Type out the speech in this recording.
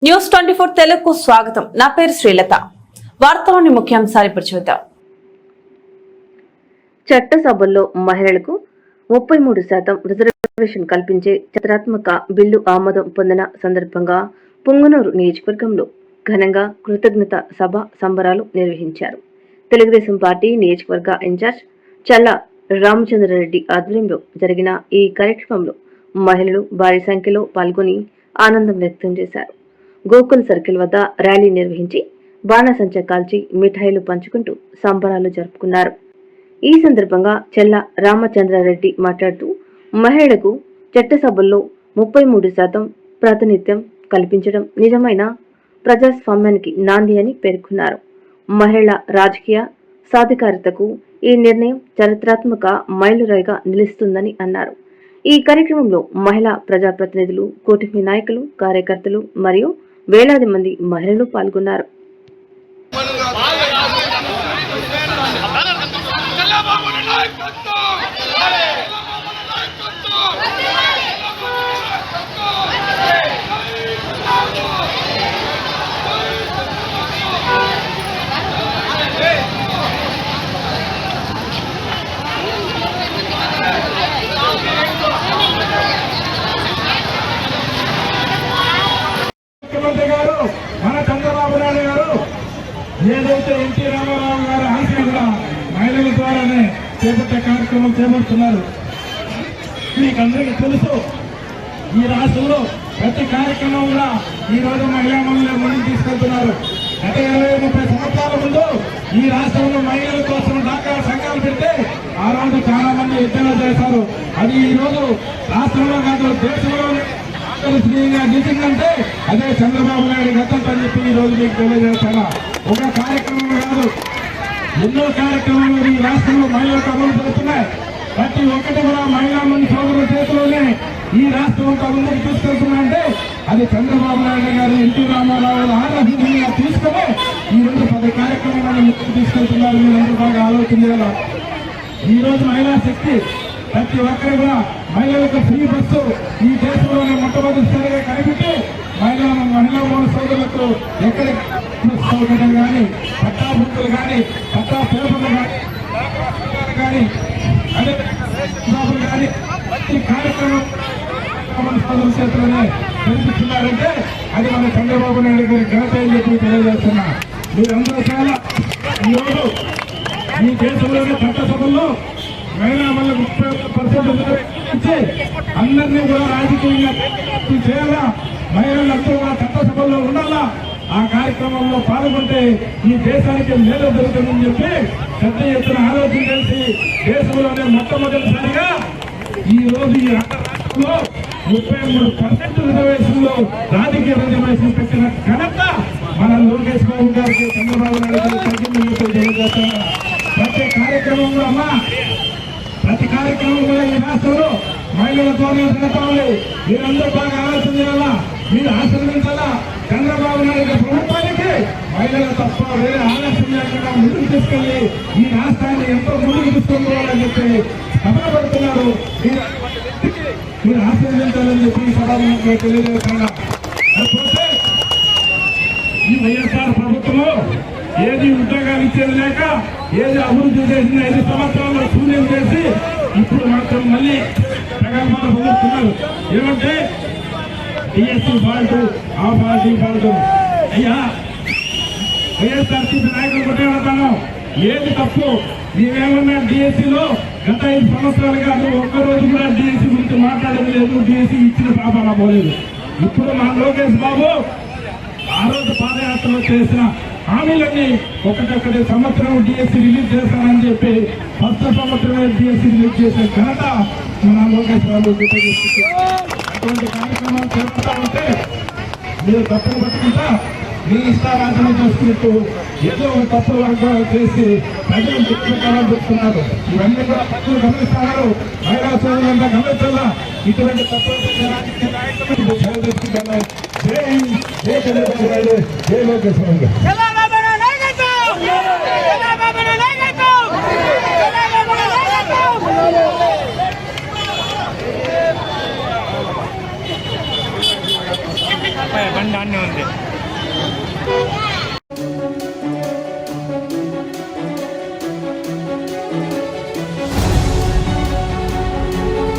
News 24 తెలుగుకు స్వాగతం. నా పేరు శ్రీలత. వార్తలోని ముఖ్యాంశాలు ఇప్పుడు చూద్దాం. చట్టసభల్లో మహిళలకు 33% రిజర్వేషన్ కల్పించే చరిత్రాత్మక బిల్లు ఆమోదం పొందిన సందర్భంగా పుంగనూరు నియోజకవర్గంలో ఘనంగా కృతజ్ఞత సభ సంబరాలు నిర్వహించారు. తెలుగుదేశం పార్టీ నియోజకవర్గ ఇన్ఛార్జ్ చల్ల రామచంద్రారెడ్డి ఆధ్వర్యంలో జరిగిన ఈ కార్యక్రమంలో మహిళలు భారీ సంఖ్యలో పాల్గొని ఆనందం వ్యక్తం చేశారు. గోకుల్ సర్కిల్ వద్ద ర్యాలీ నిర్వహించి బాణసంచా కాల్చి మిఠాయిలు పంచుకుంటూ సంబరాలు జరుపుకున్నారు. ఈ సందర్భంగా చెల్ల రామచంద్రారెడ్డి మాట్లాడుతూ మహిళలకు చట్టసభల్లో 33% ప్రాతినిధ్యం కల్పించడం నిజమైన ప్రజాస్వామ్యానికి నాంది అని పేర్కొన్నారు. మహిళల రాజకీయ సాధికారతకు ఈ నిర్ణయం చారిత్రాత్మక మైలురాయిగా నిలుస్తుందని అన్నారు. ఈ కార్యక్రమంలో మహిళా ప్రజాప్రతినిధులు, కూటమి నాయకులు, కార్యకర్తలు మరియు వేలాది మంది మహిళలు పాల్గొన్నారు. మన చంద్రబాబు నాయుడు గారు ఏదైతే ఎన్టీ రామారావు గారు ఆశయంగా మహిళల ద్వారానే చేపట్టే కార్యక్రమం చేపడుతున్నారు. మీకు అందరికీ తెలుసు, ఈ రాష్ట్రంలో ప్రతి కార్యక్రమం కూడా ఈ రోజు మహిళా మహిళలు ముందుకు తీసుకెళ్తున్నారు. గత 20-30 సంవత్సరాల ముందు ఈ రాష్ట్రంలో మహిళల కోసం డాక్రా సంఘాలు పెడితే ఆ రోజు చాలా మంది ఉద్యమాలు చేశారు. అది ఈ రోజు రాష్ట్రంలో కాదు దేశంలో నిలిచిందంటే అదే చంద్రబాబు నాయుడు గతంతో చెప్పి ఈ రోజు మీకు తెలియజేస్తారా. ఒక కార్యక్రమం కాదు, ఎన్నో కార్యక్రమాలు ఈ రాష్ట్రంలో మహిళలకు అమలు జరుగుతున్నాయి. ప్రతి ఒక్కటి కూడా మహిళా మంది సోదరుల చేతిలోనే ఈ రాష్ట్రం ముందుకు తీసుకెళ్తున్నాయంటే అది చంద్రబాబు నాయుడు గారు, ఎన్టీ రామారావు ఆలోచనగా తీసుకుని ఈ రోజు 10 కార్యక్రమాలను ముందుకు తీసుకెళ్తున్నారు. మీరందరూ బాగా ఆలోచన చేయాలి. ఈ రోజు మహిళా శక్తి ప్రతి ఒక్కరు కూడా మహిళలకు ఫ్రీ బస్సు ఈ దేశంలోనే మొట్టమొదటిసారిగా కనిపెట్టి మహిళా సోదరులకు ఎక్కడ సౌకర్యం కానీ, పట్టా బుక్కులు కానీ, పట్టా పేపర్లు కానీ అదే కానీ ప్రతి కార్యక్రమం సోదరుల చేతిలోనే కనిపిస్తున్నారంటే అది మన చంద్రబాబు నాయుడు గారి ఘనత అని చెప్పి తెలియజేస్తున్నా. మీరందరూ చాలా ఈరోజు ఈ దేశంలోనే చట్టసభల్లో మహిళా వాళ్ళకు 30% అందరినీ కూడా రాజకీయంగా చేయాలా, మహిళలందరూ కూడా చట్టసభల్లో ఉండాలా. ఆ కార్యక్రమంలో పాల్గొంటే ఈ దేశానికి మేలు జరుగుతుందని చెప్పి పెద్ద ఎత్తున ఆలోచన చేసి దేశంలోనే మొట్టమొదటిసారిగా ఈ రోజు ఈ రాష్ట్రంలో 33% రిజర్వేషన్లో రాజకీయ రిజర్వేషన్ పెట్టిన ఘనత మన లోకేష్ బాబు గారికి, చంద్రబాబు నాయుడు గారికి తగ్గిందని తెలియజేస్తున్నారు. ప్రతి కార్యక్రమంలో ప్రతి కార్యక్రమం కూడా ఈ రాష్ట్రంలో మహిళలతోనే జరుగుతుంది. మీరందరూ బాగా ఆలోచన చేయాలా, మీరు ఆశీర్వదించాలా. చంద్రబాబు నాయుడు ప్రభుత్వానికి మహిళలు తప్ప వేరే ఆలోచన లేకుండా ముందుకు తీసుకెళ్లి ఈ రాష్ట్రాన్ని ఎంతో ముందుకు తీసుకెళ్ళాలని చెప్పి సభలు పడుతున్నారు. మీరు ఆశీర్వదించాలని చెప్పి సభాముఖంగా తెలియజేస్తున్నా. లేకపోతే ఈ వైఎస్ఆర్ ప్రభుత్వంలో ఏది ఉద్యోగాలు ఇచ్చేది లేక, ఏది అభివృద్ధి చేసిన 5 సంవత్సరాల్లో శూన్యం చేసి ఇప్పుడు మాత్రం మళ్ళీ ప్రగల్భాలు పొందుతున్నారు. ఏమంటే డిఎస్సీ ఫాల్ట్, ఆ ఫాల్ట్, ఈ ఫాల్ట్. అయ్యా వైఎస్ఆర్సీపీ నాయకులు కొట్టే వెళ్తాను, ఏది తప్పు? నీవేమన్నా డిఎస్సీలో గత 5 సంవత్సరాలుగా నువ్వు ఒక్కరోజు కూడా డిఎస్సీ గురించి మాట్లాడేది లేదు, డిఎస్సీ ఇచ్చిన పాపాన పోలేదు. ఇప్పుడు మా లోకేష్ బాబు ఆ రోజు పాదయాత్రలో చేసిన హామీలన్నీ ఒకటొక్కటి సంవత్సరం డిఎస్సీ రిలీజ్ చేస్తానని చెప్పి ఫస్ట్ సంవత్సరమే డిఎస్సీ రిలీజ్ చేసిన ఘనత మన లోకేష్ బాబు. అటువంటి కార్యక్రమాలు చేస్తూ ఉంటే మీరు తప్పులు పట్టుకుంటా మీ ఇష్టారాధన చేసుకుంటూ ఏదో ఒక తప్పుల వర్గాలు చేసి ప్రజలు దుఃఖాలను చెప్తున్నారు. ఇవన్నీ కూడా ప్రజలు గమనిస్తున్నారు. మహిళా సోదరులంతా గమనించాలా. ఇటువంటి తప్పులు జై లోకేష్ బాబు. బండి